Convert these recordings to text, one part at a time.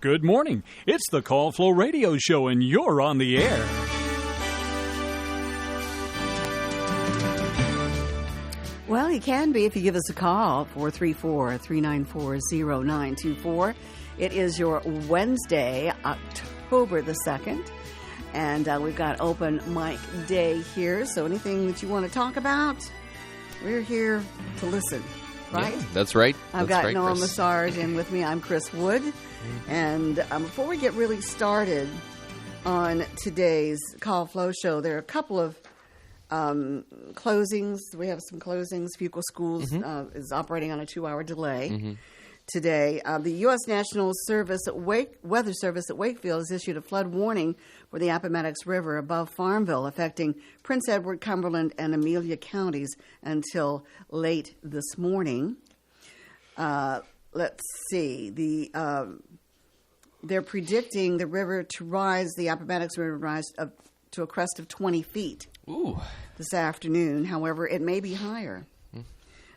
Good morning. It's the Call Flow Radio Show, and you're on the air. Well, you can be if you give us a call, 434-394-0924. It is your Wednesday, October the 2nd, and we've got open mic day here, so anything that you want to talk about, we're here to listen, right? Yeah, that's right. I've got Noah Massarge, and with me I'm Chris Wood. And before we get really started on today's Call Flow Show, there are a couple of closings. We have some closings. Fuqua Schools is operating on a 2-hour delay today. The U.S. National Weather Service at Wakefield has issued a flood warning for the Appomattox River above Farmville, affecting Prince Edward, Cumberland, and Amelia counties until late this morning. Let's see. They're predicting the river to rise, the Appomattox River rise up to a crest of 20 feet this afternoon. However, it may be higher.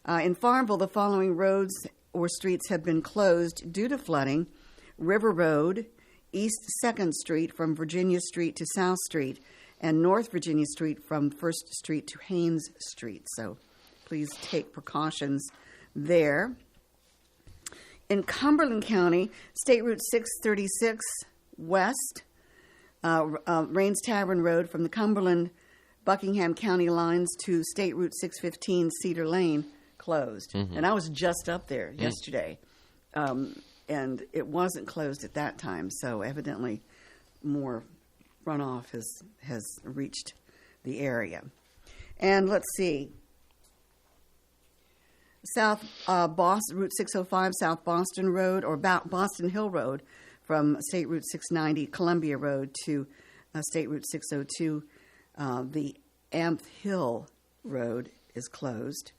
In Farmville, the following roads or streets have been closed due to flooding: River Road, East 2nd Street from Virginia Street to South Street, and North Virginia Street from 1st Street to Haynes Street. So please take precautions there. In Cumberland County, State Route 636 West, Rains Tavern Road from the Cumberland-Buckingham County lines to State Route 615 Cedar Lane closed. And I was just up there yesterday, and it wasn't closed at that time, so evidently more runoff has reached the area. And let's see. South Route 605, South Boston Road, or Boston Hill Road, from State Route 690, Columbia Road, to State Route 602. The Amph Hill Road is closed.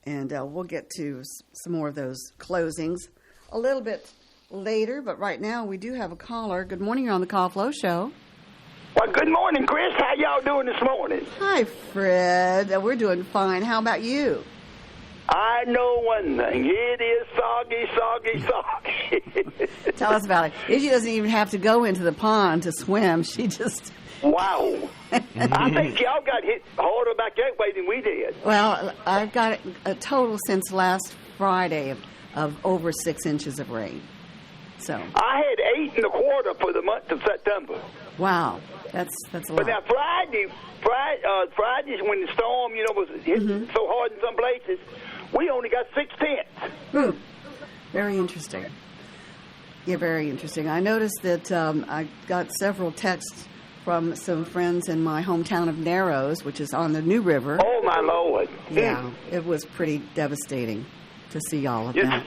And we'll get to some more of those closings a little bit later. But right now, we do have a caller. Good morning. You're on the Call Flow Show. Well, good morning, Chris. How y'all doing this morning? Hi, Fred. We're doing fine. How about you? I know one thing. It is soggy, soggy, soggy. Tell us about it. Izzy doesn't even have to go into the pond to swim. She just... Wow. I think y'all got hit harder back that way than we did. Well, I've got a total since last Friday of over 6 inches of rain. So I had 8.25 for the month of September. Wow. That's a lot. But now Fridays when the storm, was hitting so hard in some places, we only got 6/10. Very interesting. Yeah, very interesting. I noticed that I got several texts from some friends in my hometown of Narrows, which is on the New River. Oh, my Lord. Yeah, it was pretty devastating to see all of that.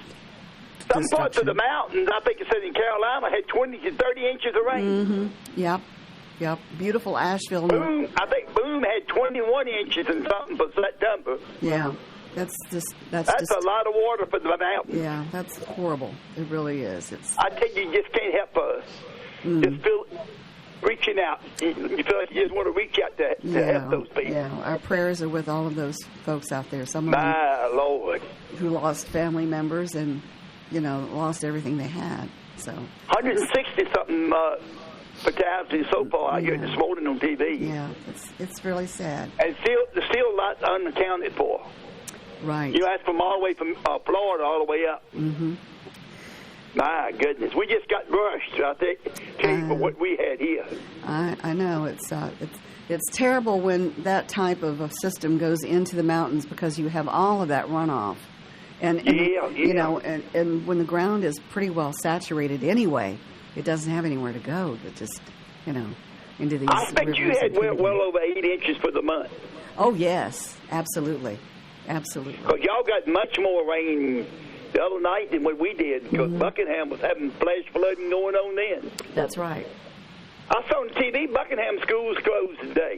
Some parts of the mountains, I think it said in Carolina, had 20 to 30 inches of rain. Yep. Beautiful Asheville. I think Boone had 21 inches and something for September. Yeah. That's a lot of water for the mountains. Yeah, that's horrible. It really is. I tell you just can't help us. Just feel reaching out. You feel like you just want to reach out to help those people. Yeah, our prayers are with all of those folks out there. Some of them, my Lord, who lost family members and lost everything they had. So 160-something fatalities so far out here this morning on TV. Yeah, it's really sad. And there's still a lot unaccounted for. Right. That's from all the way from Florida all the way up. My goodness, we just got rushed. I think for what we had here. I know it's terrible when that type of a system goes into the mountains because you have all of that runoff, and and when the ground is pretty well saturated anyway, it doesn't have anywhere to go. It just into these. I expect you had well over 8 inches for the month. Oh yes, absolutely. Because y'all got much more rain the other night than what we did, because Buckingham was having flash flooding going on then. That's right. I saw on TV Buckingham schools closed today.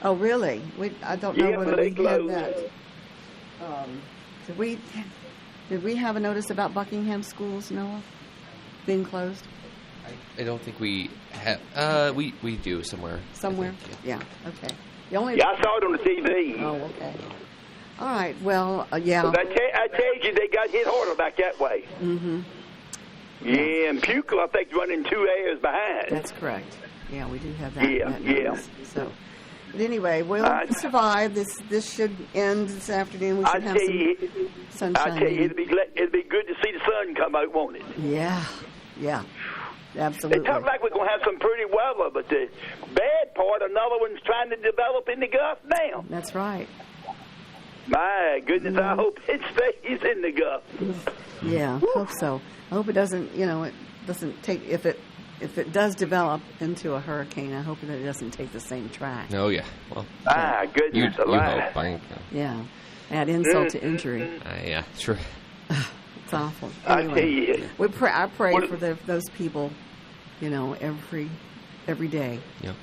Oh, really? I don't know whether we had that. Did we have a notice about Buckingham schools, Noah, being closed? I don't think we have. We do somewhere. Somewhere? Yeah. Okay. I saw it on the TV. Oh, okay. All right. Well, yeah. But I tell you, they got hit harder back that way. Yeah, and Puco, I think, running 2 hours behind. That's correct. Yeah, we do have that. Yeah, that yeah. notice. So, but anyway, we'll survive. This should end this afternoon. We should have some sunshine. I tell you, it'd be good to see the sun come out, won't it? Yeah, They absolutely. talk like we're going to have some pretty weather, but the bad part, another one's trying to develop in the Gulf now. That's right. My goodness, I hope it stays in the Gulf. Yeah, hope so. I hope it doesn't. It doesn't take if it does develop into a hurricane. I hope that it doesn't take the same track. Oh, yeah. Well, Goodness you alive. hope. Yeah, add insult to injury. Yeah, true. It's awful. I tell you. I pray for those people, every day. Yeah.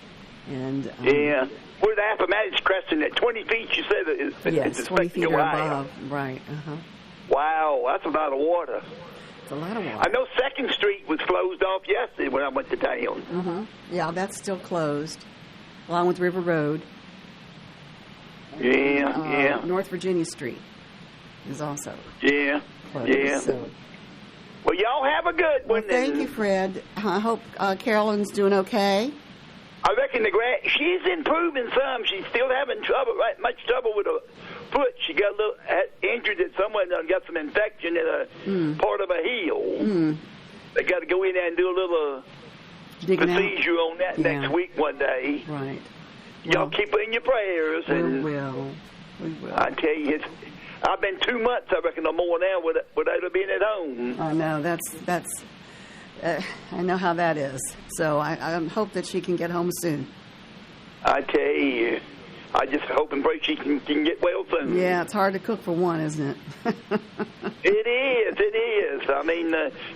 And Yeah. We're the Appomattox Crescent at 20 feet, you said. yes, 20 feet or above. Right. Wow, that's a lot of water. It's a lot of water. I know 2nd Street was closed off yesterday when I went to town. Yeah, that's still closed, along with River Road. Yeah. North Virginia Street is also Yeah. closed. Yeah. So. Well, y'all have a good one. Well, thank you, Fred. I hope Carolyn's doing okay. I reckon she's improving some. She's still having much trouble with her foot. She got a little injured at somewhere and got some infection in a part of her heel. They got to go in there and do a little Digging procedure on that next week one day. Right. Y'all keep her in your prayers. We will. I tell you, I've been 2 months, I reckon, or more now without her being at home. I know that's. I know how that is. So I hope that she can get home soon. I tell you, I just hope and pray she can get well soon. Yeah, it's hard to cook for one, isn't it? It is. I mean,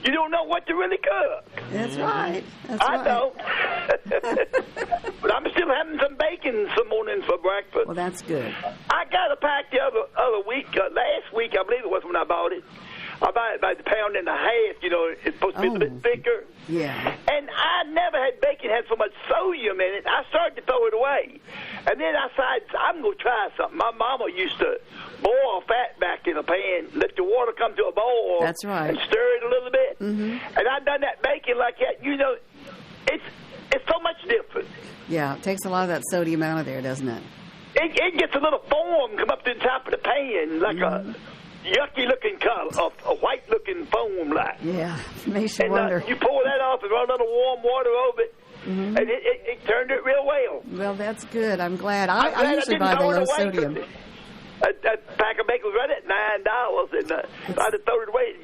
you don't know what to really cook. That's right. I don't. But I'm still having some bacon some mornings for breakfast. Well, that's good. I got a pack the other week, last week, I believe it was when I bought it. I buy it by the pound and a half, it's supposed to be a bit thicker. Yeah. And I never had bacon had so much sodium in it. I started to throw it away. And then I decided, I'm going to try something. My mama used to boil fat back in a pan, let the water come to a boil. That's right. And stir it a little bit. And I done that bacon like that. It's so much different. Yeah, it takes a lot of that sodium out of there, doesn't it? It gets a little foam come up to the top of the pan, like a yucky-looking color, a white-looking foam like. Yeah, makes you wonder. You pour that off and run a little warm water over it, and it turned it real well. Well, that's good. I'm glad. I usually buy the low sodium. A pack of bacon was right at $9, and I had thrown it away.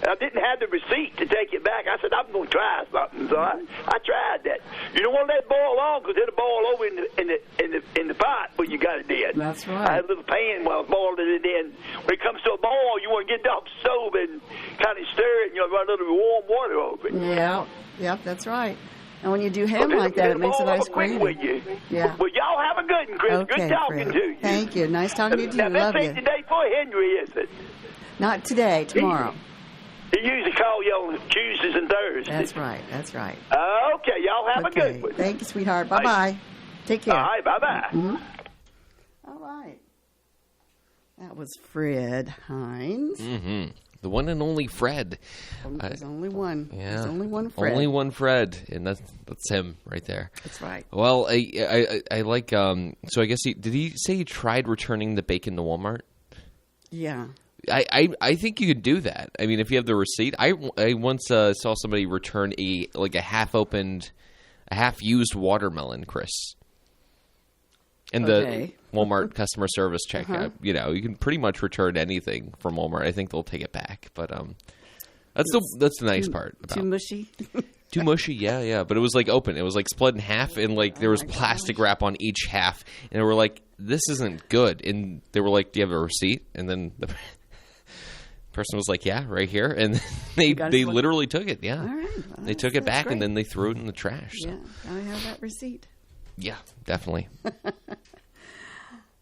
I didn't have the receipt to take it back. I said, I'm going to try something, so I tried that. You don't want to let it boil long because it'll boil over in the pot when you got it in. That's right. I had a little pan while I boiled it in. When it comes to a boil, you want to get it off the stove and kind of stir it, and run a little warm water over it. Yeah, yep, that's right. And when you do ham like that, it makes a nice gravy. Yeah. Well, y'all have a good one, Chris. Okay, good talking Fred. to you. Thank you. Nice talking to you, too. Now, Love this you. ain't the day for Henry, is it? Not today, tomorrow. He usually call you on Tuesdays and Thursdays. That's right. That's right. Okay, y'all have a good one. Thank you, sweetheart. Bye-bye. Take care. All right, bye-bye. All right. That was Fred Hines. The one and only Fred. There's only one. Yeah. There's only one Fred. Only one Fred, and that's him right there. That's right. Well, I like. So I guess did he say he tried returning the bacon to Walmart? Yeah. I think you could do that. I mean, if you have the receipt. I once saw somebody return a half-used watermelon, Chris. And the Walmart customer service checkout, you can pretty much return anything from Walmart. I think they'll take it back, but that's the nice part. About Too mushy. Too mushy, yeah. But it was open. It was split in half, and there was plastic wrap on each half. And they were like, "This isn't good." And they were like, "Do you have a receipt?" And then the person was like, "Yeah, right here." And they literally took it. Yeah, all right. Well, they took it back, great. and then they threw it in the trash. So. Yeah, I have that receipt. Yeah, definitely.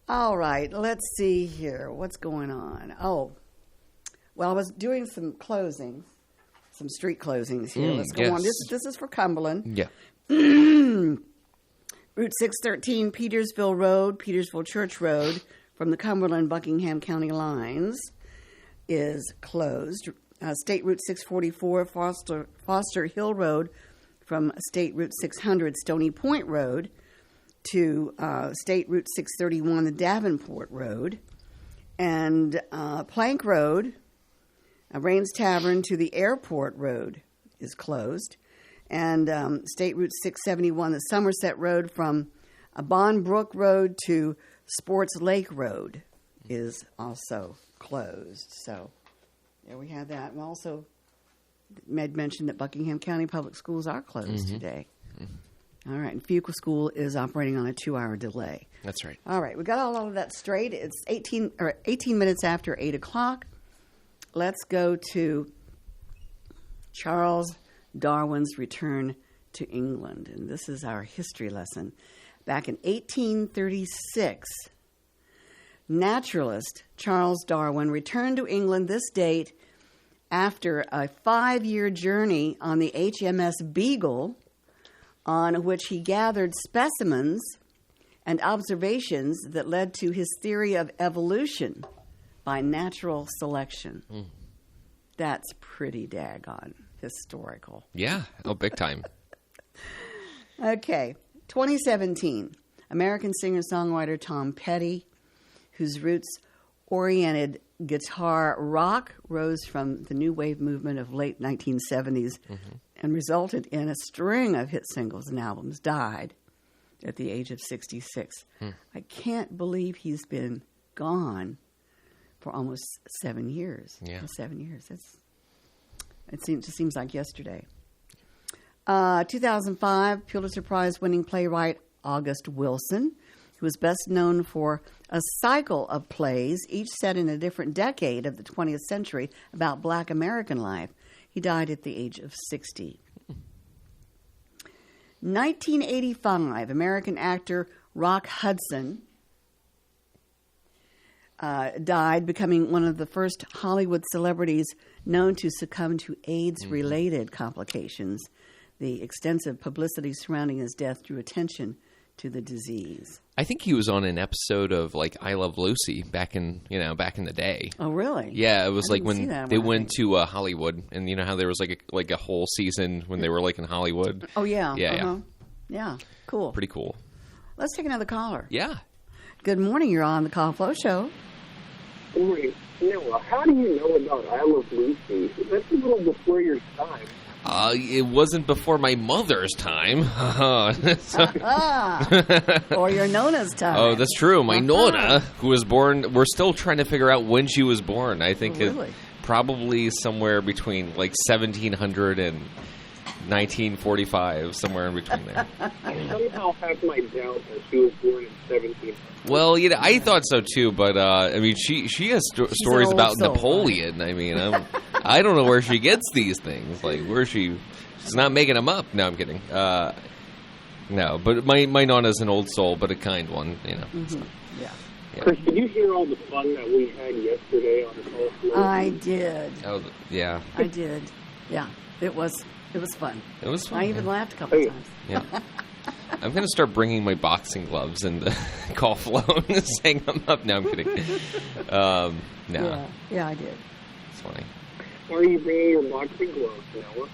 All right, let's see here. What's going on? Oh, well, I was doing some closings, some street closings here. Let's go on. This is for Cumberland. Yeah. Route 613, Petersville Road, Petersville Church Road, from the Cumberland-Buckingham County lines is closed. State Route 644, Foster Hill Road, from State Route 600, Stony Point Road, to State Route 631, the Davenport Road, and Plank Road, Rains Tavern to the Airport Road is closed, and State Route 671, the Somerset Road from Bond Brook Road to Sports Lake Road is also closed. So there we have that. And also, Med mentioned that Buckingham County Public Schools are closed today. All right, and Fuqua School is operating on a 2-hour delay. That's right. All right, we got all of that straight. It's 18 minutes after 8 o'clock. Let's go to Charles Darwin's return to England. And this is our history lesson. Back in 1836, naturalist Charles Darwin returned to England this date after a 5-year journey on the HMS Beagle, on which he gathered specimens and observations that led to his theory of evolution by natural selection. That's pretty daggone historical. Yeah. Oh, big time. Okay. 2017, American singer-songwriter Tom Petty, whose roots-oriented guitar rock rose from the new wave movement of late 1970s and resulted in a string of hit singles and albums, died at the age of 66. I can't believe he's been gone for almost 7 years. Yeah. 7 years. It just seems like yesterday. 2005, Pulitzer Prize-winning playwright August Wilson, who is best known for a cycle of plays, each set in a different decade of the 20th century, about Black American life. He died at the age of 60. 1985, American actor Rock Hudson died, becoming one of the first Hollywood celebrities known to succumb to AIDS-related complications. The extensive publicity surrounding his death drew attention to the disease. I think he was on an episode of like I Love Lucy back in the day. Oh, really? Yeah, it was like when they went to to Hollywood, and you know how there was like a whole season when they were like in Hollywood. Oh yeah, yeah. Yeah, cool. Pretty cool. Let's take another caller. Yeah. Good morning. You're on the Call Flow Show. Good morning. Noah, how do you know about I Love Lucy? That's a little before your time. It wasn't before my mother's time. Or your Nona's time. Oh, that's true. My Nona, who was born, we're still trying to figure out when she was born. I think really? Probably somewhere between like 1700 and 1945, somewhere in between there. I somehow have my doubt that she was born in 1700. Well, I thought so too, but I mean, she has stories about Napoleon. Right? I mean, I don't know where she gets these things. Like, she's not making them up. No, I'm kidding. No, but my Nana's an old soul, but a kind one. Mm-hmm. Yeah. Chris, did you hear all the fun that we had yesterday on the Call Flow? I did. Oh, yeah. I did. Yeah, it was fun. It was fun. I even laughed a couple times. Yeah. I'm going to start bringing my boxing gloves and the Call Flow and hang them up. No, I'm kidding. No. Yeah, I did. It's funny. Why are you bringing your boxing gloves, Noah?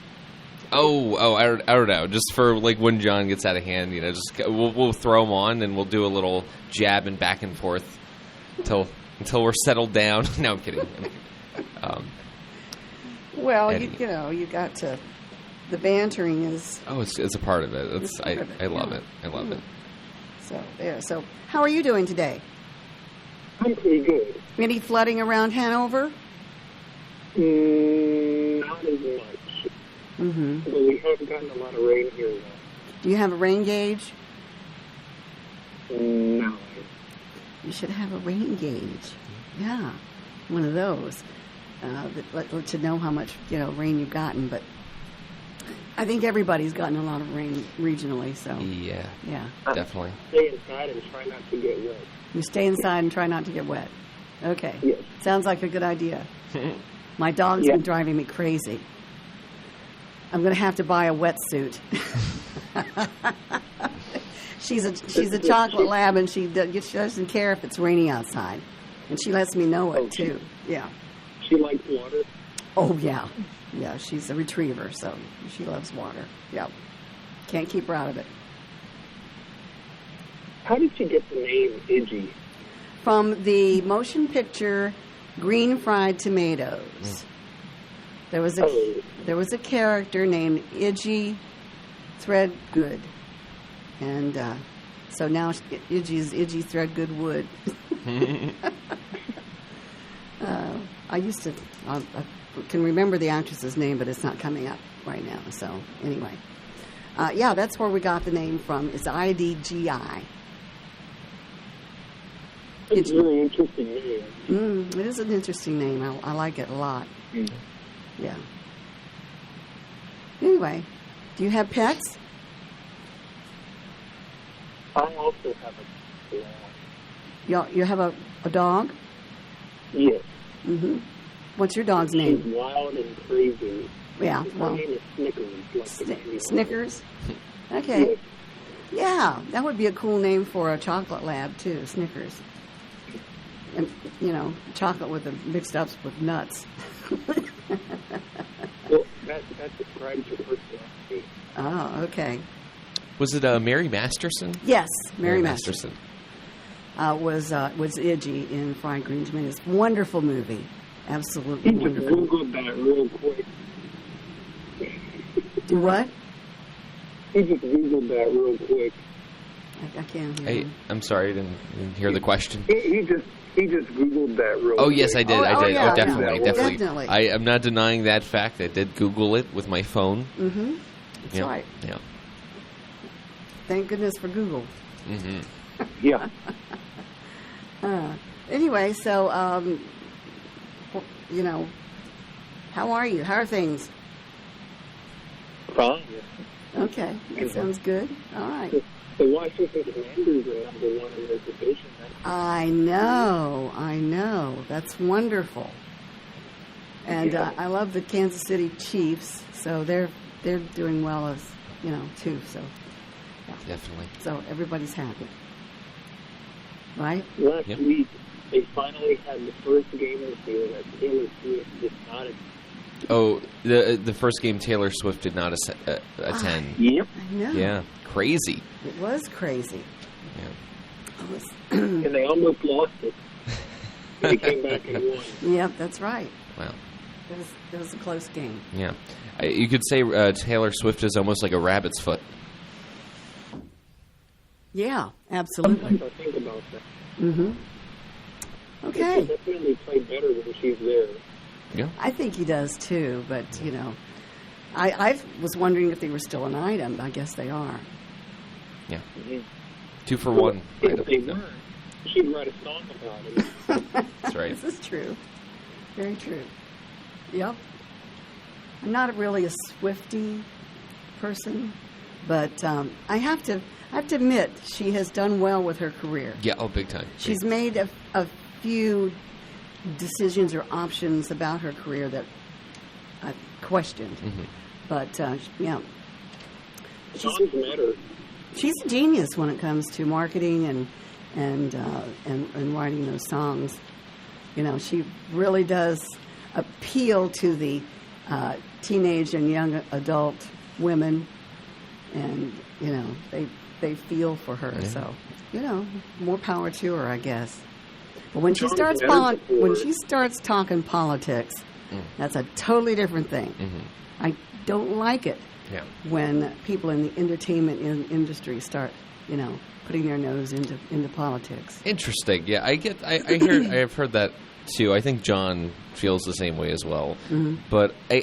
Oh, I don't know. Just for like when John gets out of hand, just we'll throw them on and we'll do a little jab and back and forth until we're settled down. No, I'm kidding. Well, you got to. The bantering is. Oh, it's a part of it. I love it. I love it. So there. So how are you doing today? I'm pretty good. Any flooding around Hanover? Not as much. Mm-hmm. But we have gotten a lot of rain here now. Do you have a rain gauge? No. You should have a rain gauge. Yeah, one of those that let you know how much rain you've gotten. But I think everybody's gotten a lot of rain regionally. So yeah, definitely. Stay inside and try not to get wet. You stay inside and try not to get wet. Okay. Yes. Sounds like a good idea. My dog's been driving me crazy. I'm going to have to buy a wetsuit. She's a chocolate lab, and she doesn't care if it's raining outside, and she lets me know it too. Yeah. She likes water. Oh, yeah. Yeah, she's a retriever, so she loves water. Yep. Can't keep her out of it. How did she get the name Iggy? From the motion picture Green Fried Tomatoes. There was a character named Iggy Threadgood. And so now Iggy's Iggy Threadgood Wood. I used to... I can remember the actress's name, but it's not coming up right now. So, anyway. Yeah, that's where we got the name from. It's IDGI. It's a really interesting name. It is an interesting name. I like it a lot. Yeah. Anyway, do you have pets? I also have a dog. You have a dog? Yes. Mm-hmm. What's your dog's She's name? wild and crazy. Yeah, Her well, name is Snickers. Like the candy bar. Snickers? Okay. Yes. Yeah, that would be a cool name for a chocolate lab, too, Snickers. And, chocolate with mixed up with nuts. Well, that describes her personality. Oh, okay. Was it Mary Masterson? Yes, Mary Masterson. Was Iggy in Fried Green Tomatoes. Wonderful movie. Absolutely He just wonderful. Googled that real quick. Do what? He just Googled that real quick. I can't hear you. I'm sorry, I didn't hear the question. He just Googled that real quick. Oh, yes, I did. I did. yeah, Definitely, yeah. definitely. Definitely. I am not denying that fact. I did Google it with my phone. Mm-hmm. That's right. Yeah. Thank goodness for Google. Mm-hmm. Yeah. Anyway, so, how are you? How are things? Fine. Okay, that sounds good. All right. The Washington Commanders are number one in their division. I know. That's wonderful. And I love the Kansas City Chiefs, so they're doing well as, too. So, yeah. Definitely. So everybody's happy. Right? Last Yep. week, they finally had the first game this year that Taylor Swift did not attend. Oh, the first game Taylor Swift did not attend. Yep. I know. Yeah, crazy. It was crazy. Yeah. And they almost lost it. They came back and won. Yep, that's right. Wow. It was a close game. Yeah. You could say Taylor Swift is almost like a rabbit's foot. Yeah, absolutely. Sometimes I think about that. Mm-hmm. She Okay. definitely play better when she's there. Yeah. I think he does too, but I was wondering if they were still an item. I guess they are. Yeah. Mm-hmm. 2 for Well, 1. if they weren't, she'd write a song about it. That's right. This is true. Very true. Yep. I'm not really a Swiftie person, but I have to admit she has done well with her career. Yeah, big time. She's made a few decisions or options about her career that I questioned. Mm-hmm. But, yeah. Songs matter. She's a genius when it comes to marketing and writing those songs. She really does appeal to the teenage and young adult women, and they feel for her. Yeah. So more power to her, I guess. But when she Songs starts matter for when her. she starts talking politics, that's a totally different thing. Mm-hmm. I don't like it. Yeah. When people in the entertainment industry start, putting their nose into politics. Interesting. Yeah, I've heard that too. I think John feels the same way as well. Mm-hmm. But I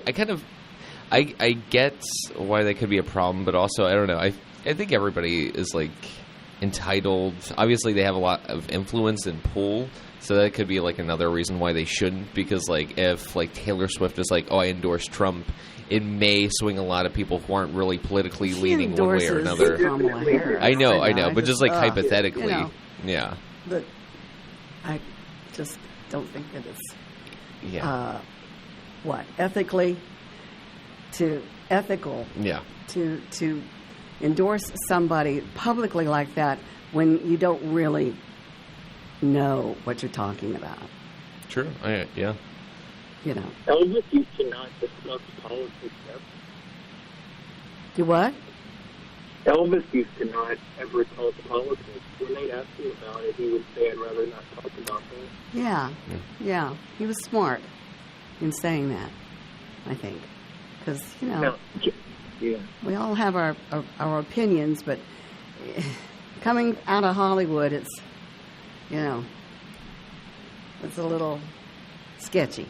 get why that could be a problem, but also I don't know. I think everybody is like entitled. Obviously, they have a lot of influence and pull, so that could be like another reason why they shouldn't. Because like if like Taylor Swift is like, oh, I endorse Trump, it may swing a lot of people who aren't really politically leaning one way or another. Kamala Harris. I know, but just like hypothetically, yeah, But I just don't think that it's yeah, ethically ethical yeah. to endorse somebody publicly like that when you don't really know what you're talking about. True. Yeah. you know. Elvis used to not discuss politics ever. Do what? Elvis used to not ever talk politics. When they'd ask him about it, he would say, I'd rather not talk about that. Yeah. He was smart in saying that, I think. Because, you know, we all have our opinions, but coming out of Hollywood, it's, you know, it's a little sketchy.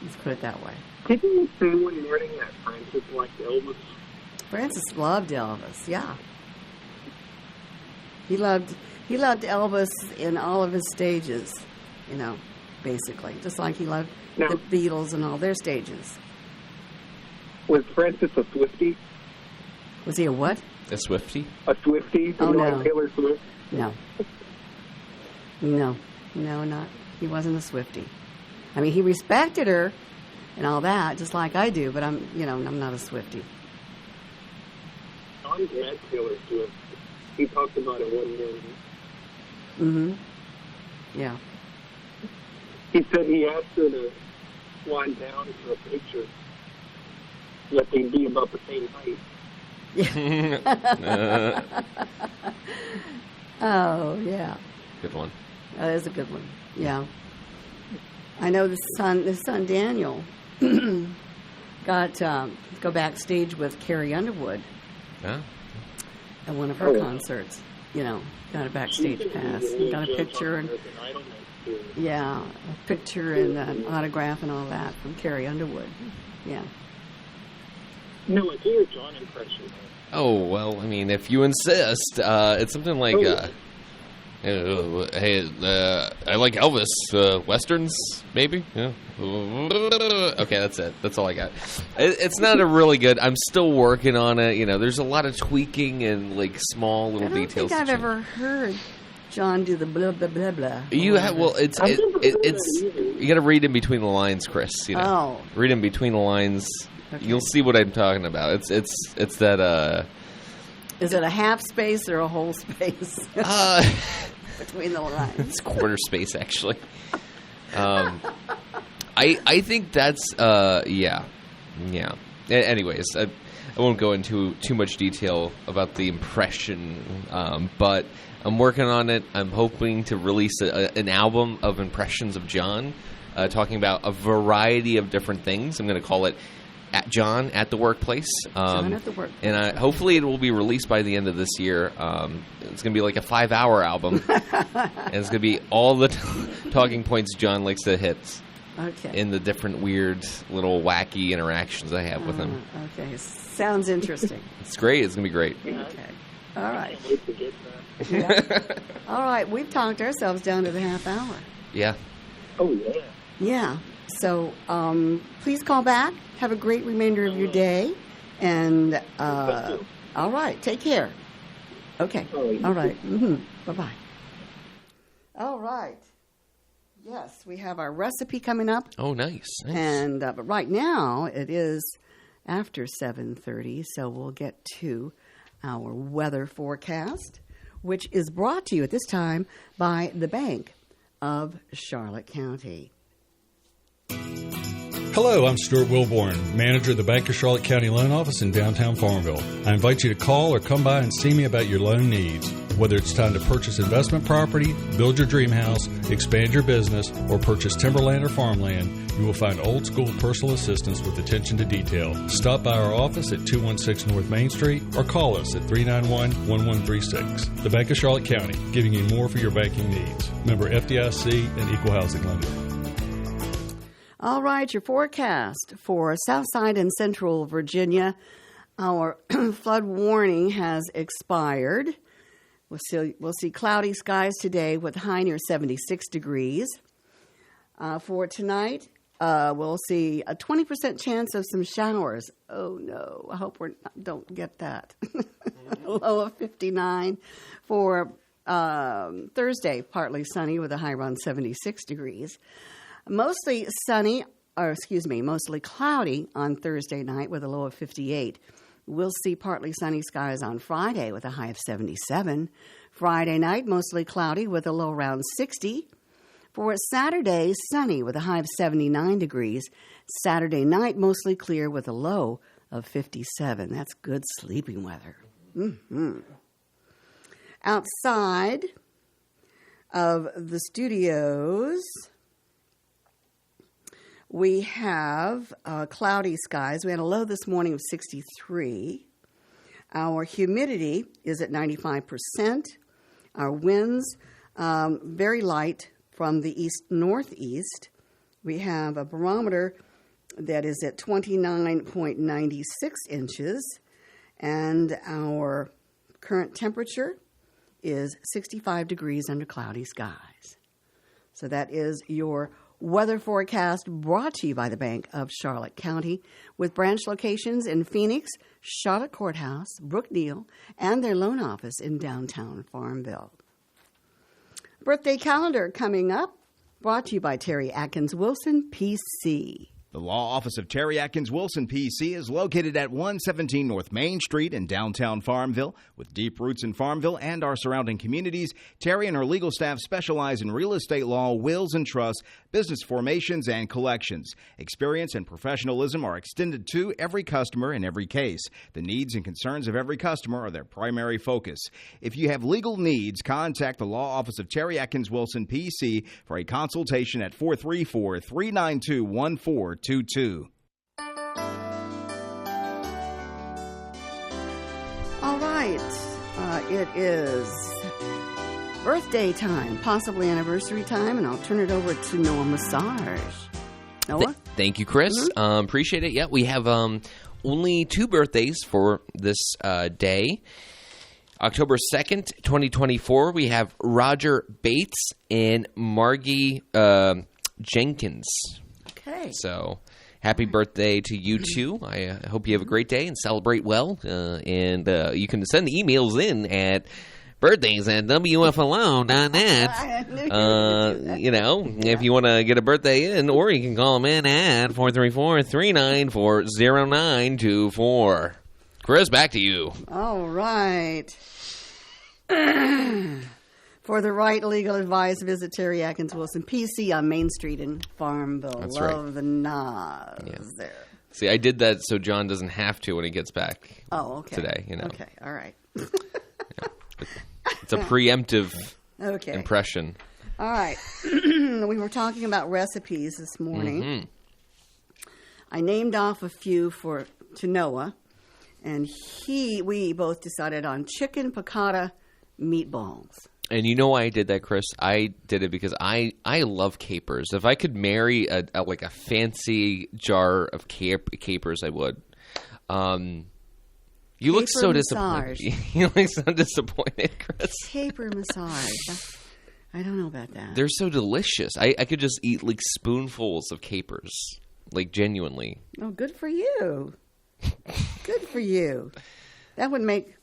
Let's put it that way. Didn't you say one morning that Francis liked Elvis? Francis loved Elvis, yeah. He loved Elvis in all of his stages, you know, basically. Just like he loved the Beatles and all their stages. Was Francis a Swiftie? Was he a what? A Swiftie? A Swiftie? Oh, no. Like Taylor Swift? No, not. He wasn't a Swiftie. I mean, he respected her and all that, just like I do, but I'm not a Swiftie. John met Taylor Swift. He talked about it one day. Mm-hmm. Yeah. He said he asked her to slide down for a picture, that they'd be about the same height. Yeah. Oh, yeah. Good one. That is a good one. Yeah. I know the son Daniel got go backstage with Carrie Underwood Yeah. at one of her concerts. You know, got a backstage pass. Got a picture and a picture and an autograph and all that from Carrie Underwood. Yeah. No, I do your John impression. Oh, well, I mean, if you insist, it's something like, hey, I like Elvis. Westerns, maybe? Yeah. Okay, that's it. That's all I got. It's not a really good... I'm still working on it. You know, there's a lot of tweaking and, like, small little details. I don't think I've ever heard John do the blah, blah, blah, blah. You have... Well, it's you got to read in between the lines, Chris. You know? Oh. Read in between the lines. Okay. You'll see what I'm talking about. It's that... Is it a half space or a whole space? Between the lines. It's quarter space, actually. I think that's yeah. Anyways, I won't go into too much detail about the impression, but I'm working on it. I'm hoping to release an album of impressions of John, talking about a variety of different things. I'm going to call it at John at the Workplace. John at the Workplace. And hopefully it will be released by the end of this year. It's going to be like a 5-hour album. And it's going to be all the talking points John likes to hit. Okay. In the different weird little wacky interactions I have with him. Okay. Sounds interesting. It's great. It's going to be great. Okay. All right. Yeah. All right. We've talked ourselves down to the half hour. Yeah. Oh, yeah. Yeah. So please call back. Have a great remainder of your day. And all right. Take care. Okay. All right. Mm-hmm. Bye-bye. All right. Yes, we have our recipe coming up. Oh, nice. And but right now it is after 7:30, so we'll get to our weather forecast, which is brought to you at this time by the Bank of Charlotte County. Hello, I'm Stuart Wilborn, manager of the Bank of Charlotte County Loan Office in downtown Farmville. I invite you to call or come by and see me about your loan needs. Whether it's time to purchase investment property, build your dream house, expand your business, or purchase timberland or farmland, you will find old school personal assistance with attention to detail. Stop by our office at 216 North Main Street or call us at 391-1136. The Bank of Charlotte County, giving you more for your banking needs. Member FDIC and Equal Housing Lender. All right, your forecast for Southside and Central Virginia. Our flood warning has expired. We'll see cloudy skies today with a high near 76 degrees. For tonight, we'll see a 20% chance of some showers. Oh, no. I hope we don't get that. Low of 59. For Thursday, partly sunny with a high around 76 degrees. Mostly cloudy on Thursday night with a low of 58. We'll see partly sunny skies on Friday with a high of 77. Friday night, mostly cloudy with a low around 60. For Saturday, sunny with a high of 79 degrees. Saturday night, mostly clear with a low of 57. That's good sleeping weather. Outside of the studios, we have cloudy skies. We had a low this morning of 63. Our humidity is at 95%. Our winds, very light from the east-northeast. We have a barometer that is at 29.96 inches, and our current temperature is 65 degrees under cloudy skies. So that is your weather forecast brought to you by the Bank of Charlotte County, with branch locations in Phoenix, Charlotte Courthouse, Brookneal, and their loan office in downtown Farmville. Birthday calendar coming up, brought to you by Terry Atkins Wilson, PC. The law office of Terry Atkins Wilson, PC, is located at 117 North Main Street in downtown Farmville. With deep roots in Farmville and our surrounding communities, Terry and her legal staff specialize in real estate law, wills and trusts, business formations, and collections. Experience and professionalism are extended to every customer in every case. The needs and concerns of every customer are their primary focus. If you have legal needs, contact the law office of Terry Atkins Wilson, PC, for a consultation at 434-392-1422. All right, it is birthday time, possibly anniversary time, and I'll turn it over to Noah Massage. Noah? Thank you, Chris. Appreciate it. Yeah, we have only 2 birthdays for this day. October 2nd, 2024, we have Roger Bates and Margie Jenkins. Okay. So, happy birthday to you two. I hope you have a great day and celebrate well. And you can send the emails in at birthdays@wfalone.net. If you want to get a birthday in, or you can call them in at 434-394-0924. Chris, back to you. All right. For the right legal advice, visit Terry Atkins Wilson, PC, on Main Street in Farmville. That's Love right. the nods there. See, I did that so John doesn't have to when he gets back today. Okay, all right. It's a preemptive Okay. impression. All right. We were talking about recipes this morning. Mm-hmm. I named off a few to Noah, and we both decided on chicken piccata meatballs. And you know why I did that, Chris? I did it because I love capers. If I could marry a fancy jar of capers, I would. You look so disappointed. You look so disappointed, Chris. Caper massage. I don't know about that. They're so delicious. I could just eat like spoonfuls of capers, like genuinely. Oh, good for you. Good for you. That would make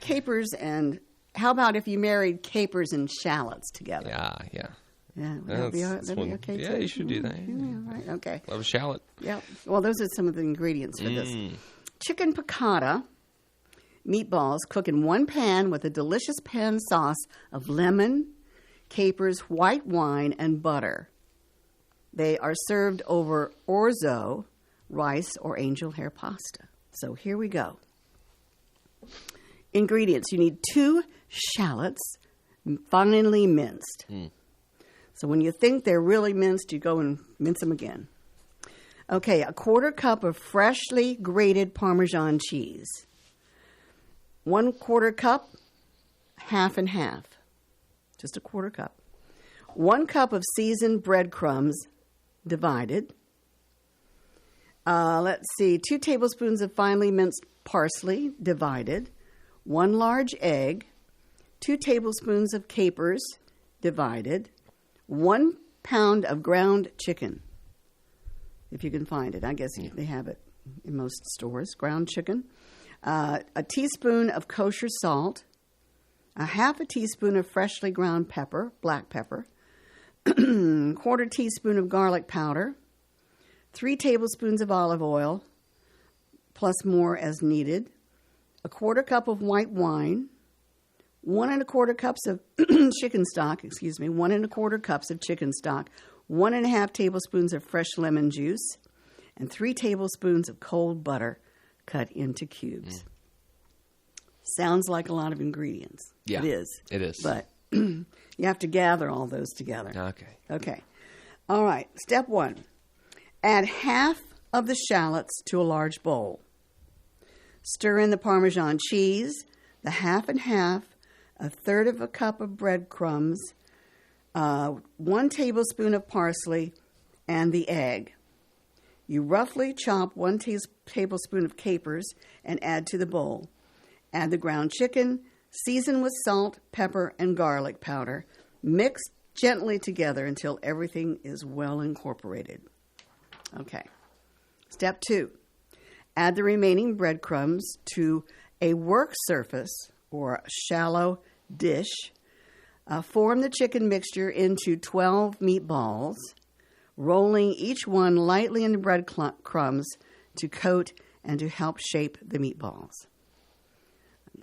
capers and... How about if you married capers and shallots together? Yeah. Yeah, that'd be okay. Yeah, too? you should do that. Yeah, right, okay. Love a shallot. Yeah. Well, those are some of the ingredients for this. Chicken piccata meatballs cook in one pan with a delicious pan sauce of lemon, capers, white wine, and butter. They are served over orzo, rice, or angel hair pasta. So here we go. Ingredients. You need 2 shallots, finely minced. So when you think they're really minced, you go and mince them again. Okay, a 1/4 cup of freshly grated Parmesan cheese. 1/4 cup, half and half. Just a 1/4 cup. 1 cup of seasoned breadcrumbs, divided. 2 tablespoons of finely minced parsley, divided. 1 large egg, 2 tablespoons of capers, divided, 1 pound of ground chicken, if you can find it. I guess they have it in most stores, ground chicken. A teaspoon of kosher salt, a half a teaspoon of freshly ground pepper, black pepper, 1/4 teaspoon of garlic powder, 3 tablespoons of olive oil, plus more as needed, a 1/4 cup of white wine, 1 1/4 cups of chicken stock, 1 1/4 cups of chicken stock, 1 1/2 tablespoons of fresh lemon juice, and 3 tablespoons of cold butter cut into cubes. Sounds like a lot of ingredients. Yeah, it is. It is. But you have to gather all those together. Okay. All right. Step 1. Add half of the shallots to a large bowl. Stir in the Parmesan cheese, the half and half, 1/3 of a cup of breadcrumbs, 1 tablespoon of parsley, and the egg. You roughly chop 1 tablespoon of capers and add to the bowl. Add the ground chicken, season with salt, pepper, and garlic powder. Mix gently together until everything is well incorporated. Okay. Step 2. Add the remaining breadcrumbs to a work surface or a shallow dish. Form the chicken mixture into 12 meatballs, rolling each one lightly in the breadcrumbs to coat and to help shape the meatballs.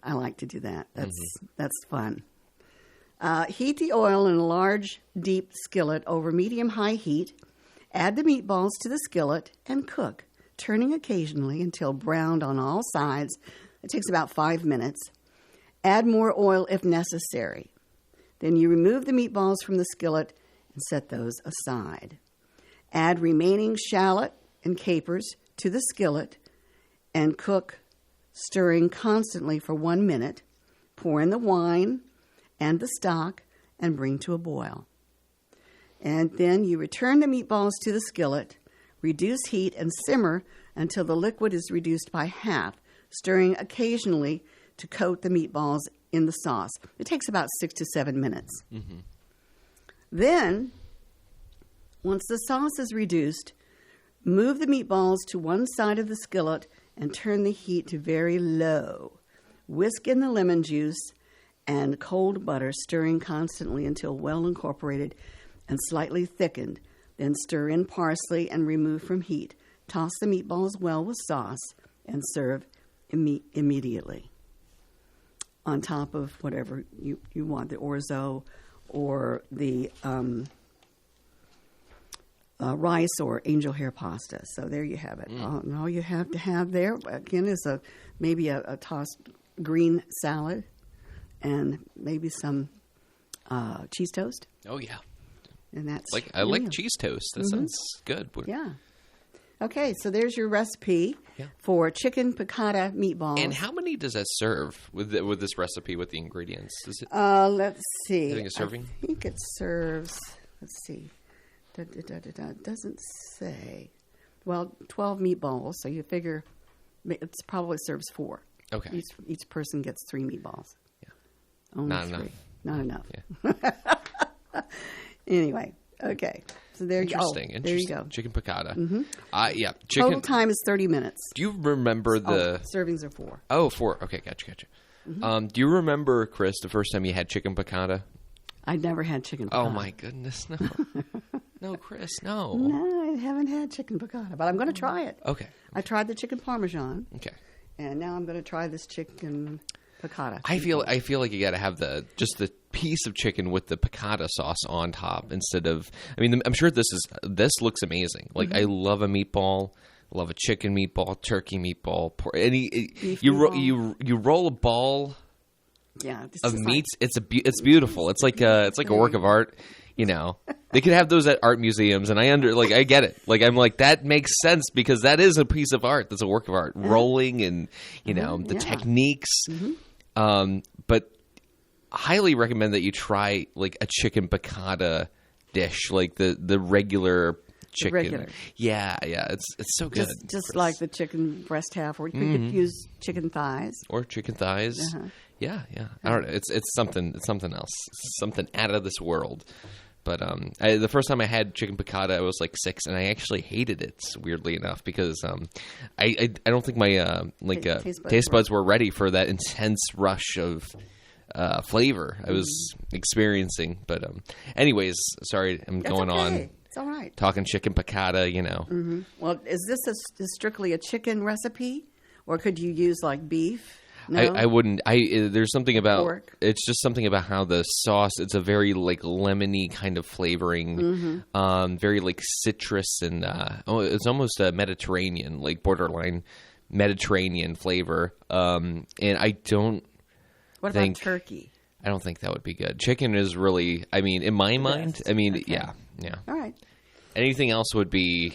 I like to do that. That's fun. Heat the oil in a large, deep skillet over medium-high heat. Add the meatballs to the skillet and cook, turning occasionally until browned on all sides. It takes about 5 minutes. Add more oil if necessary. Then you remove the meatballs from the skillet and set those aside. Add remaining shallot and capers to the skillet and cook, stirring constantly for 1 minute. Pour in the wine and the stock and bring to a boil. And then you return the meatballs to the skillet, reduce heat, and simmer until the liquid is reduced by half, stirring occasionally to coat the meatballs in the sauce. It takes about 6 to 7 minutes. Then, once the sauce is reduced, move the meatballs to one side of the skillet and turn the heat to very low. Whisk in the lemon juice and cold butter, stirring constantly until well incorporated and slightly thickened. Then stir in parsley and remove from heat. Toss the meatballs well with sauce and serve immediately on top of whatever you want, the orzo or the rice or angel hair pasta. So there you have it. And all you have to have there, again, is maybe a tossed green salad and maybe some cheese toast. Oh, yeah. And that's I like cheese toast. That sounds good. Yeah. Okay, so there's your recipe for chicken piccata meatballs. And how many does that serve with this recipe with the ingredients? Does it? Let's see. I think it's serving. I think it serves. Let's see. It doesn't say. Well, 12 meatballs, so you figure it probably serves 4. Okay. Each person gets 3 meatballs. Yeah. Only Not 3. enough. Not enough. Yeah. Anyway, okay. So there you go. Interesting. There you go. Chicken piccata. Chicken. Chicken. Total time is 30 minutes. Do you remember the servings are 4? Oh, 4. Okay, gotcha. Do you remember, Chris, the first time you had chicken piccata? I'd never had chicken piccata. Oh my goodness, no. No, Chris, no. No, I haven't had chicken piccata, but I'm going to try it. Okay. I tried the chicken parmesan. Okay. And now I'm going to try this chicken piccata. I feel like you got to have the piece of chicken with the piccata sauce on top instead of. I mean, I'm sure this looks amazing. Like I love a meatball. Love a chicken meatball, turkey meatball, you roll a ball of meats. It's beautiful. It's like a work of art. You know, they could have those at art museums, and I get it. Like I'm like that makes sense because that is a piece of art. That's a work of art. Rolling and the techniques. But highly recommend that you try like a chicken piccata dish, like the regular chicken. Regular. Yeah, it's so good. Just like the chicken breast half, or you could use chicken thighs. Or chicken thighs. Yeah. I don't know. It's something else. It's something out of this world. But the first time I had chicken piccata, I was like 6, and I actually hated it. Weirdly enough, because I don't think my taste buds were ready for that intense rush of flavor I was experiencing. But anyways, sorry, I'm going on. It's all right. Talking chicken piccata, Well, is this strictly a chicken recipe, or could you use like beef? No? I wouldn't. There's something about Pork? it's just something about how the sauce. It's a very like lemony kind of flavoring, very like citrus and it's almost a Mediterranean, like borderline Mediterranean flavor. And I don't. What think, about turkey? I don't think that would be good. Chicken is really. I mean, in my mind, best. I mean, Okay. yeah. All right. Anything else would be,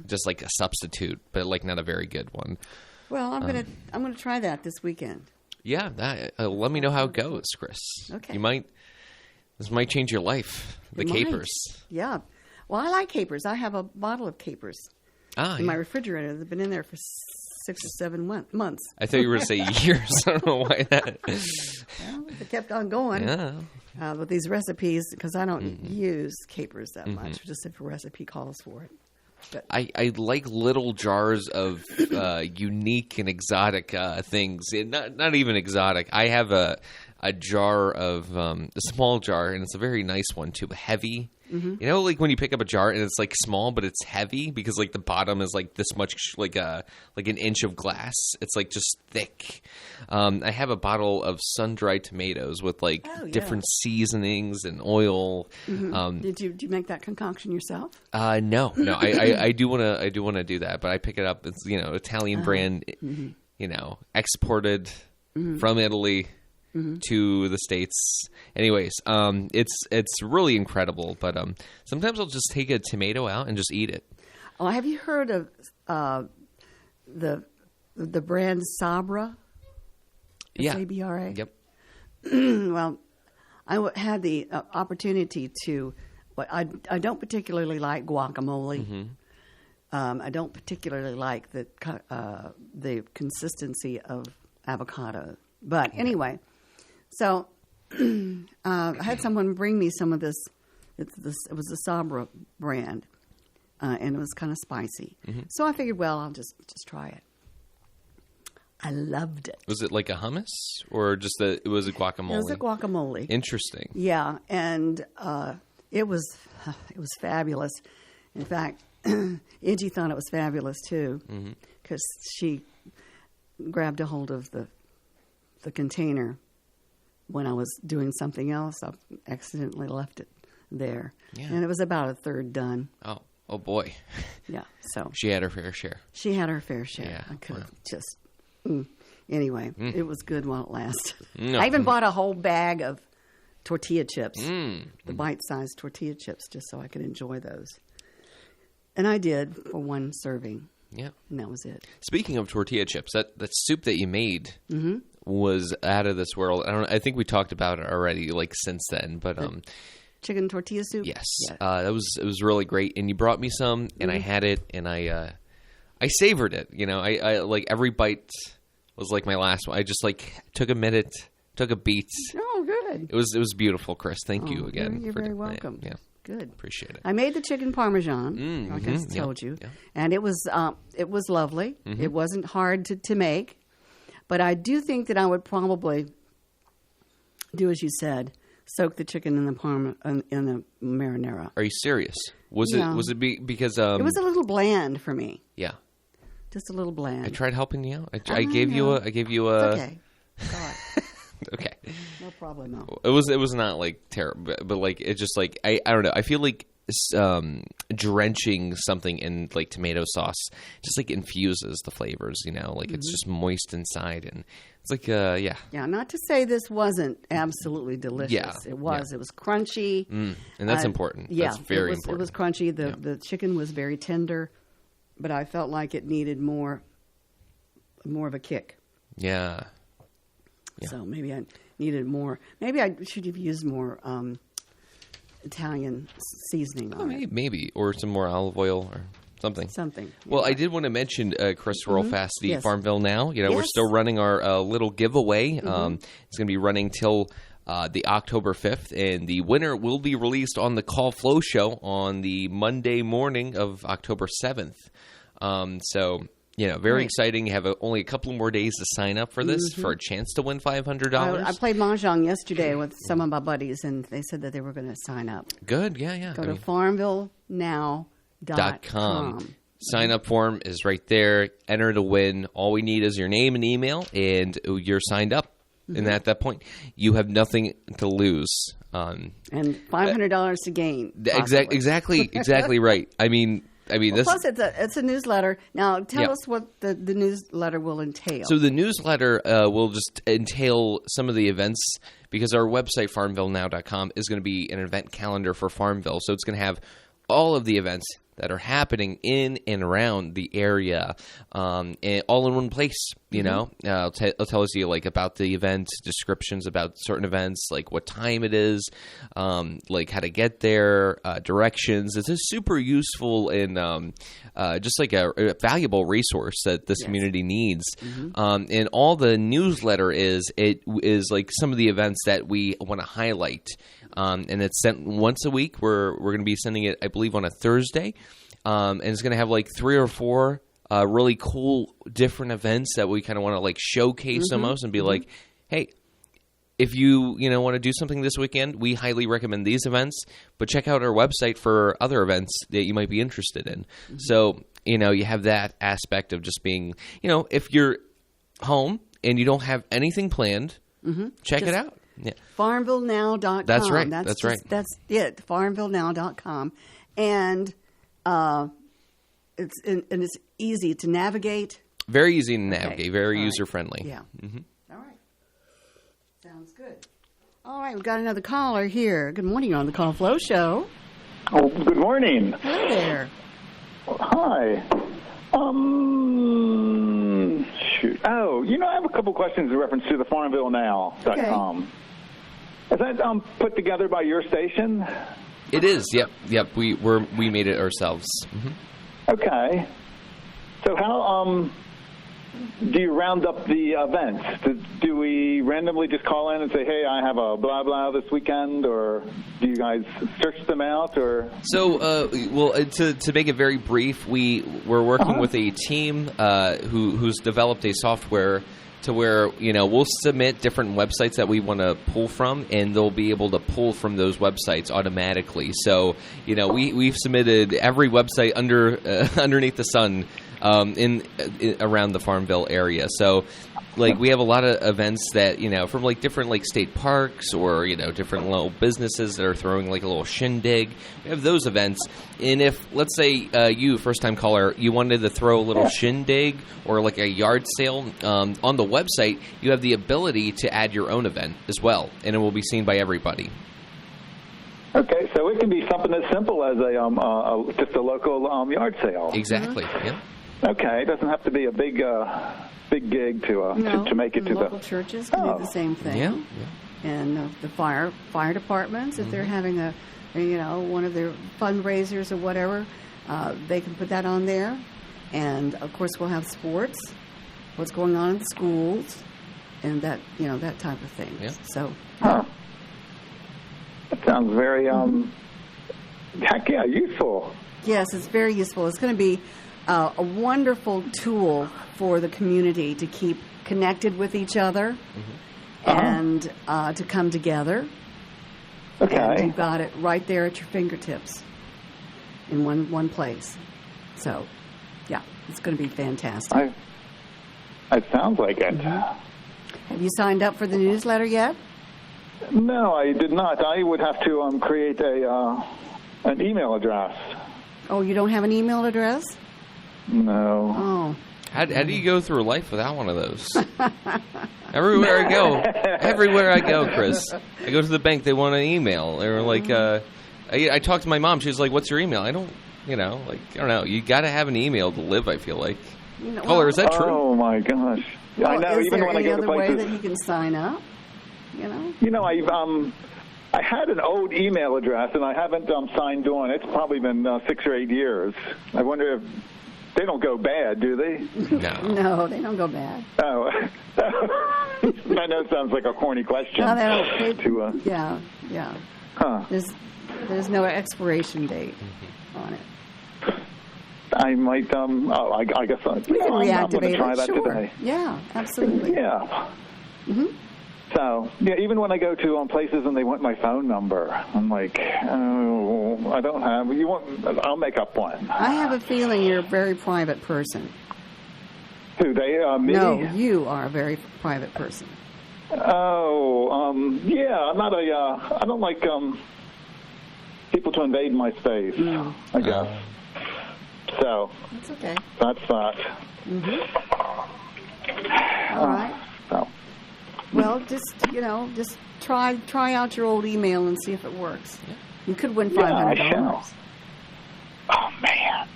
just like a substitute, but like not a very good one. Well, I'm gonna try that this weekend. Yeah, that, let me know how it goes, Chris. Okay. This might change your life. The It might. capers. Yeah. Well, I like capers. I have a bottle of capers in my refrigerator that's been in there for 6 or 7 months. I thought you were going to say years. I don't know why that. Well, it kept on going Yeah. with these recipes because I don't use capers that much, just if a recipe calls for it. But I like little jars of unique and exotic things. Not even exotic. I have a jar of a small jar, and it's a very nice one too. Heavy. You know, like when you pick up a jar and it's like small, but it's heavy because like the bottom is like this much, like an inch of glass. It's like just thick. I have a bottle of sun-dried tomatoes with like different seasonings and oil. Did you make that concoction yourself? No. I do want to do that, but I pick it up. It's Italian brand, exported from Italy. To the States. Anyways, it's really incredible, but sometimes I'll just take a tomato out and just eat it. Oh, have you heard of the brand Sabra? Yeah. Sabra? Yep. Well, I had the opportunity to. But I don't particularly like guacamole. I don't particularly like the consistency of avocado. But anyway. So I had someone bring me some of this. It was the Sabra brand, and it was kind of spicy. So I figured, well, I'll just try it. I loved it. Was it like a hummus or just it was a guacamole? It was a guacamole. Interesting. Yeah, and it was fabulous. In fact, Angie thought it was fabulous too, because she grabbed a hold of the container. When I was doing something else, I accidentally left it there. Yeah. And it was about a third done. Oh boy. Yeah, so. She had her fair share. She had her fair share. Yeah. I could have just. Anyway, it was good while it lasted. No. I even bought a whole bag of tortilla chips, the bite-sized tortilla chips, just so I could enjoy those. And I did for one serving. Yeah. And that was it. Speaking of tortilla chips, that soup that you made was out of this world. I think we talked about it already, like since then. But chicken tortilla soup. yes, Yeah. it was really great. And you brought me some, and I had it, and I savored it. I like every bite was like my last one. I just like took a minute, took a beat. Oh, good. It was beautiful, Chris. Thank you again. You're for very doing that. welcome. Yeah. Good. Appreciate it. I made the chicken parmesan, like I told you, and it was lovely. It wasn't hard to make, but I do think that I would probably do as you said, soak the chicken in the marinara. Are you serious? Was it because it was a little bland for me? Yeah. Just a little bland. I tried helping you out. I I gave you know. a. It's okay. Go on. Okay. No problemo. It was not like terrible, but like it's just like I don't know. I feel like drenching something in like tomato sauce just like infuses the flavors. Like it's just moist inside, and it's like yeah. Yeah. Not to say this wasn't absolutely delicious. Yeah, It was. yeah. It was crunchy. And that's important. Yeah. That's very It important. was crunchy. The chicken was very tender, but I felt like it needed more of a kick. Yeah. Yeah. So maybe I needed more. Maybe I should have used more Italian seasoning on it. Maybe or some more olive oil or something. Something. Well, I did want to mention, Chris, real fast, the Yes. Farmville Now. We're Yes. still running our little giveaway. It's going to be running till the October 5th, and the winner will be released on the Call Flow Show on the Monday morning of October 7th. So, very Right. exciting. You have only a couple more days to sign up for this for a chance to win $500. I played Mahjong yesterday with some of my buddies, and they said that they were going to sign up. Good, yeah. Go to farmvillenow.com. sign-up form is right there. Enter to win. All we need is your name and email, and you're signed up. And at that point, you have nothing to lose. And $500 to gain. Exactly right. I mean, this. Plus, it's a newsletter. Now, tell us what the newsletter will entail. So the newsletter will just entail some of the events, because our website, farmvillenow.com, is going to be an event calendar for Farmville. So it's going to have all of the events that are happening in and around the area, and all in one place. You know, it'll tell us like about the event, descriptions about certain events, like what time it is, like how to get there, directions. It's a super useful and just like a valuable resource that this community needs. And all the newsletter is like some of the events that we want to highlight. And it's sent once a week. We're going to be sending it, I believe, on a Thursday. And it's going to have like 3 or 4 really cool different events that we kind of want to like showcase almost and be like, hey, if you want to do something this weekend, we highly recommend these events, but check out our website for other events that you might be interested in. So, you have that aspect of just being, if you're home and you don't have anything planned, check it out. Yeah. FarmvilleNow.com. That's right. That's right. That's it. FarmvilleNow.com. And it's easy to navigate. Very easy to navigate. Very user-friendly. Yeah. All right. Sounds good. All right. We've got another caller here. Good morning. You're on the Call Flow Show. Oh, good morning. Hello there. Hi. Shoot. Oh, I have a couple questions in reference to the FarmvilleNow.com. Okay. Is that put together by your station? It is. Yep. We made it ourselves. Okay. So how do you round up the events? Do we randomly just call in and say, hey, I have a blah, blah this weekend, or do you guys search them out? Or So, to make it very brief, we're working with a team who's developed a software to where, we'll submit different websites that we want to pull from, and they'll be able to pull from those websites automatically. So, we've submitted every website underneath the sun in around the Farmville area. So, we have a lot of events that, from different state parks or, different little businesses that are throwing a little shindig. We have those events. And if, let's say, you, first-time caller, you wanted to throw a little shindig or a yard sale, on the website, you have the ability to add your own event as well, and it will be seen by everybody. Okay, so it can be something as simple as just a local yard sale. Exactly, yeah. Okay, it doesn't have to be a big gig to make it to local churches can do the same thing. Yeah. And the fire departments, if they're having one of their fundraisers or whatever, they can put that on there. And of course, we'll have sports, what's going on in the schools, and that that type of thing. Yeah. So. That sounds very useful. Yes, it's very useful. It's going to be a wonderful tool for the community to keep connected with each other and to come together. Okay. And you've got it right there at your fingertips in one place. So, yeah, it's going to be fantastic. It sounds like it. Have you signed up for the newsletter yet? No, I did not. I would have to create an email address. Oh, you don't have an email address? No. Oh. How do you go through life without one of those? Everywhere I go, Chris. I go to the bank, they want an email. They were like, I talked to my mom. She was like, what's your email? I don't know. You got to have an email to live, I feel like. Caller, is that true? Oh, my gosh. Well, I know. Is even there when any I go to other places, way that you can sign up? I had an old email address, and I haven't signed on. It's probably been 6 or 8 years. I wonder if they don't go bad, do they? No, they don't go bad. Oh. I know it sounds like a corny question. No, they don't. Yeah. Huh. There's no expiration date on it. I might, I guess we can reactivate I'm going to try that sure. today. Yeah, absolutely. Yeah. So, yeah, even when I go to places and they want my phone number, I'm like, oh, I don't have. You want? I'll make up one. I have a feeling you're a very private person. Who they? Me? No, you are a very private person. Oh, yeah. I'm not a. I don't like people to invade my space. No. I guess. So. That's okay. That's that. All right. So. Well, just try out your old email and see if it works. You could win $500. Yeah, I shall. Oh man.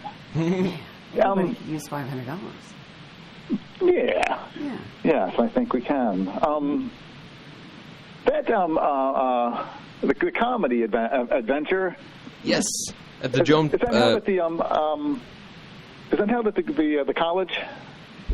Everybody could use $500. Yeah. Yeah. Yes, I think we can. The comedy adventure. Yes, at the Joan. Is that held at the Is that held at the college?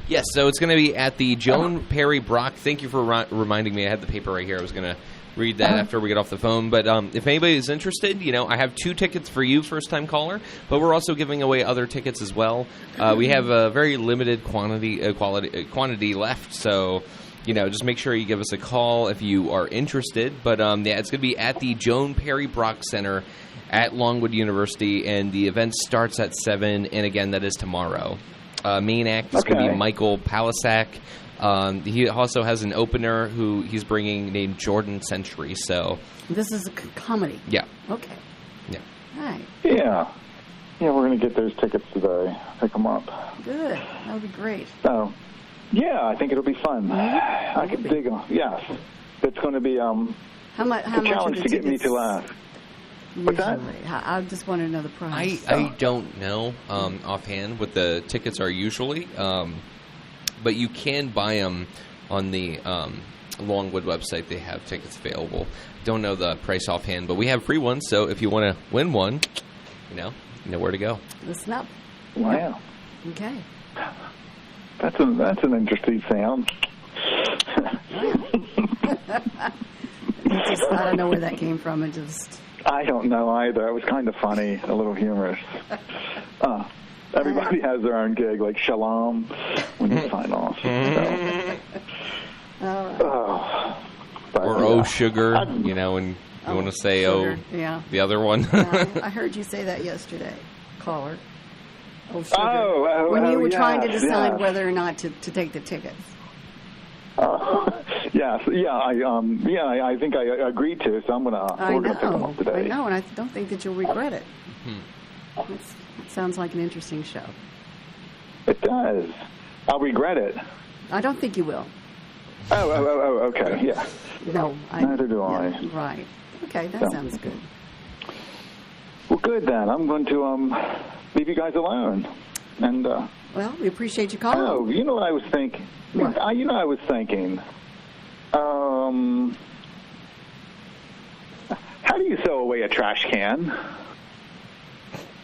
Yes, so it's going to be at the Joan Perry Brock. Thank you for reminding me. I had the paper right here. I was going to read that after we get off the phone. But if anybody is interested, I have 2 tickets for you, first-time caller. But we're also giving away other tickets as well. We have a very limited quantity left, so just make sure you give us a call if you are interested. But it's going to be at the Joan Perry Brock Center at Longwood University, and the event starts at 7. And again, that is tomorrow. Main act is going to be Michael Palisak. He also has an opener who he's bringing named Jordan Century. So this is a comedy. Yeah. Okay. Yeah. All right. Yeah. Yeah, we're going to get those tickets today. Pick them up. Good. That would be great. So, yeah, I think it'll be fun. I can dig them. Yes. It's going to be how much a challenge to get me to laugh. What's that? I just want to know the price. I don't know offhand what the tickets are usually, but you can buy them on the Longwood website. They have tickets available. Don't know the price offhand, but we have free ones. So if you want to win one, you know where to go. Listen up. Wow. Okay. That's an interesting sound. I don't know where that came from. I don't know either. It was kind of funny, a little humorous. Everybody has their own gig, like Shalom, when you sign off. So. Or sugar, when you want to say sugar. The other one. I heard you say that yesterday, caller. Sugar. When you were trying to decide whether or not to take the tickets. Yes, I think I agreed to, so we're going to pick them up today. I know, and I don't think that you'll regret it. It sounds like an interesting show. It does. I'll regret it. I don't think you will. Oh, okay, yeah. No, neither do I. Right. Okay, that sounds good. Well, good then. I'm going to leave you guys alone. And well, we appreciate you calling. Oh, you know what I was thinking? What? I was thinking. How do you throw away a trash can?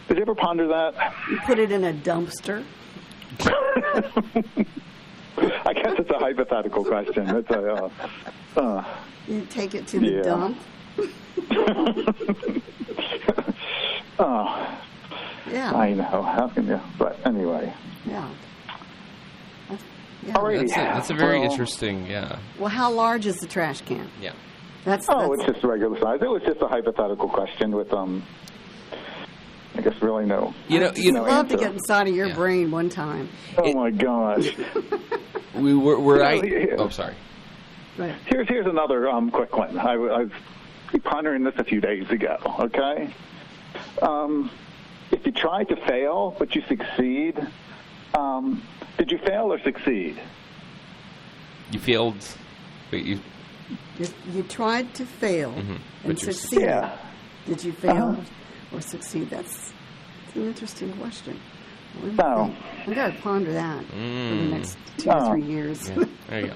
Did you ever ponder that? You put it in a dumpster. I guess it's a hypothetical question. It's you take it to the dump. Yeah. I know. How can you? But anyway. Yeah. That's a very interesting. Yeah. Well, how large is the trash can? Yeah. That's it's just regular size. It was just a hypothetical question with I guess really no. You'd love to get inside of your brain one time. Oh my gosh. Oh, sorry. Right. Here's another quick one. I was pondering this a few days ago. Okay. If you try to fail but you succeed, did you fail or succeed? You failed. Wait, you tried to fail and succeed. Yeah. Did you fail or succeed? That's an interesting question. We got to ponder that for the next 2 or 3 years. Yeah. There you go.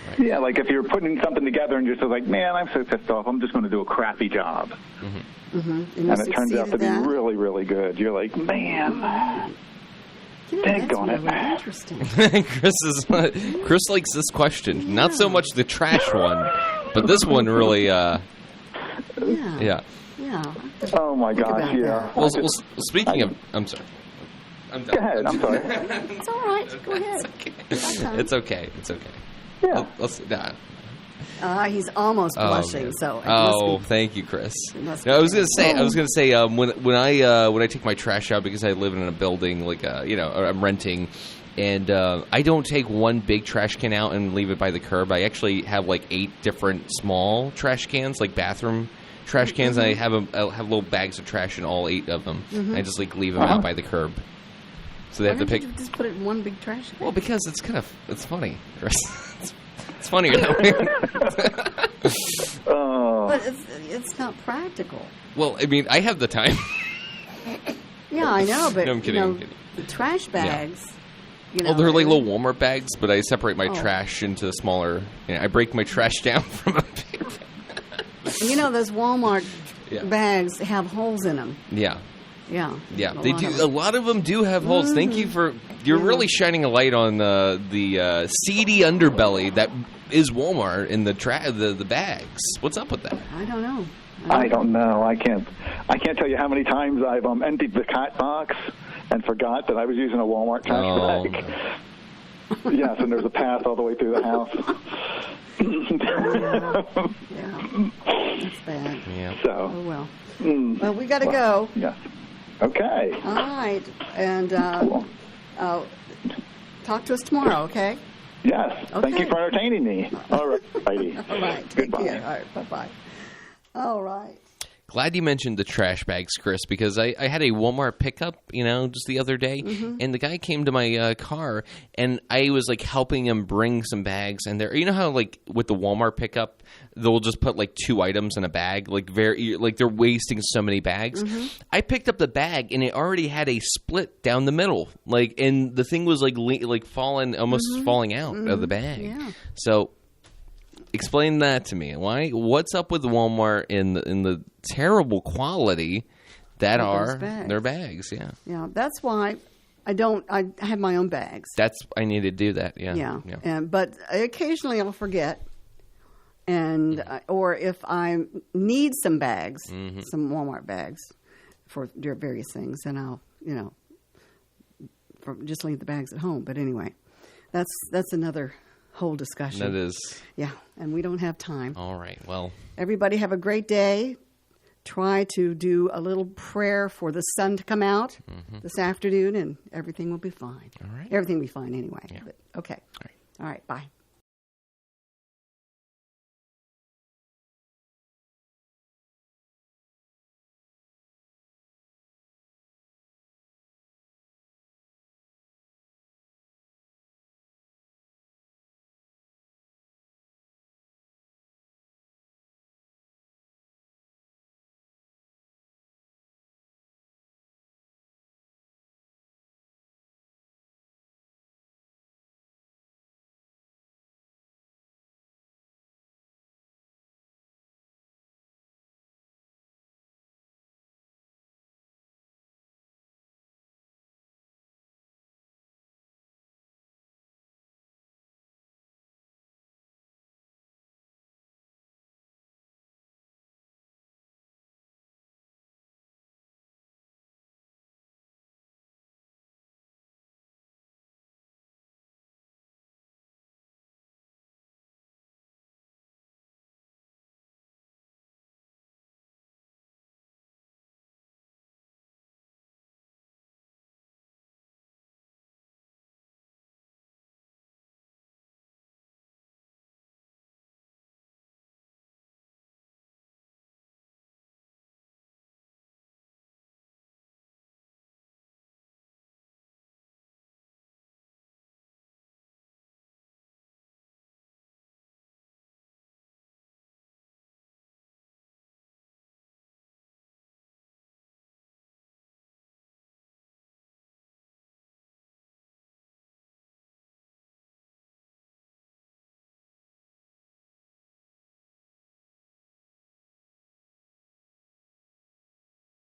Right. Yeah, like if you're putting something together and you're just like, man, I'm so pissed off, I'm just going to do a crappy job. And it turns out to be really, really good. You're like, man. That's really interesting. Chris likes this question. Not so much the trash one, but this one really. Yeah. Oh my gosh! Yeah. Well, speaking of, I'm sorry. I'm done. Go ahead. I'm sorry. It's all right. Go ahead. It's okay. It's okay. Yeah. He's almost blushing. So. Thank you, Chris. No, I was gonna say when I take my trash out, because I live in a building, like I'm renting. And I don't take one big trash can out and leave it by the curb. I actually have like 8 different small trash cans, like bathroom trash cans. And I have little bags of trash in all 8 of them. I just like leave them out by the curb. So they have to pick. You just put it in one big trash can? Well, because it's funny. It's funnier that way. But it's not practical. Well, I mean, I have the time. Yeah, I know, but No, I'm kidding. I'm kidding. the trash bags. Yeah. They're like little Walmart bags, but I separate my trash into smaller. I break my trash down from a big. Those Walmart bags have holes in them. Yeah. Yeah. Yeah, they do. A lot of them do have holes. Thank you for. You're really shining a light on the seedy underbelly that is Walmart in the bags. What's up with that? I don't know. I don't know. I can't tell you how many times I've emptied the cat box and forgot that I was using a Walmart trash bag. Yes, and there's a path all the way through the house. Yeah, that's bad. Yeah. So. Oh well. Well, we got to go. Yes. Okay. All right, and Cool. talk to us tomorrow. Okay. Yes. Okay. Thank you for entertaining me. All right. All right. Take Goodbye. care. All right. Bye-bye. All right. Glad you mentioned the trash bags, Chris, because I had a Walmart pickup, just the other day, and the guy came to my car, and I was like helping him bring some bags, and how like with the Walmart pickup, they'll just put like 2 items in a bag, like they're wasting so many bags. I picked up the bag, and it already had a split down the middle, and the thing was like falling out of the bag. Yeah. So. Explain that to me. What's up with Walmart in the terrible quality that are their bags? Yeah. Yeah, that's why I have my own bags. I need to do that. Yeah. Yeah. But occasionally I'll forget, and or if I need some bags, some Walmart bags for various things, then I'll just leave the bags at home. But anyway, that's another whole discussion. That is. Yeah, and we don't have time. All right. Well, everybody have a great day. Try to do a little prayer for the sun to come out this afternoon, and everything will be fine. All right. Everything will be fine anyway. Yeah. But, okay. All right. All right. Bye.